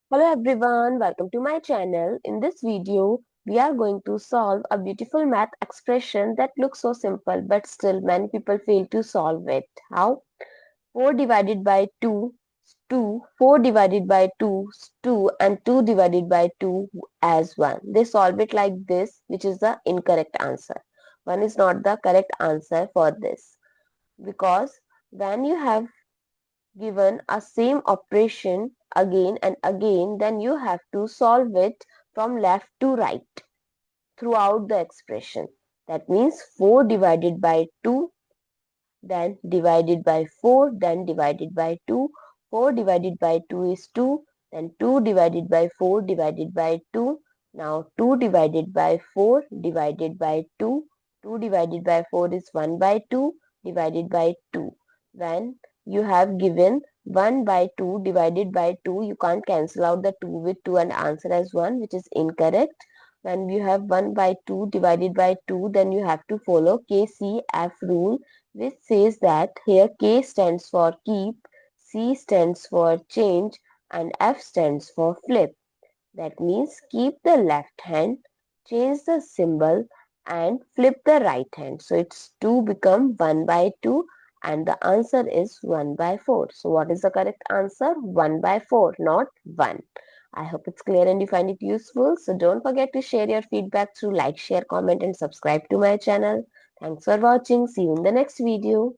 Hello everyone, welcome to my channel. In this video, we are going to solve a beautiful math expression that looks so simple but still many people fail to solve it. How? 4 divided by 2 is 2, 4 divided by 2 is 2 and 2 divided by 2 as 1. They solve it like this, which is the incorrect answer. 1 is not the correct answer for this because when you have given a same operation again and again, then you have to solve it from left to right throughout the expression. That means 4 divided by 2, then divided by 4, then divided by 2. 4 divided by 2 is 2, then 2 divided by 4 divided by 2. Now 2 divided by 4 divided by 2. 2 divided by 4 is 1 by 2 divided by 2. When you have given 1 by 2 divided by 2, you can't cancel out the 2 with 2 and answer as 1, which is incorrect. When you have 1 by 2 divided by 2, then you have to follow KCF rule, which says that here K stands for keep, C stands for change, and F stands for flip. That means keep the left hand, change the symbol, and flip the right hand. So it's 2 become 1 by 2 and the answer is 1 by 4. So what is the correct answer? 1 by 4, not 1. I hope it's clear and you find it useful. So don't forget to share your feedback through like, share, comment and subscribe to my channel. Thanks for watching. See you in the next video.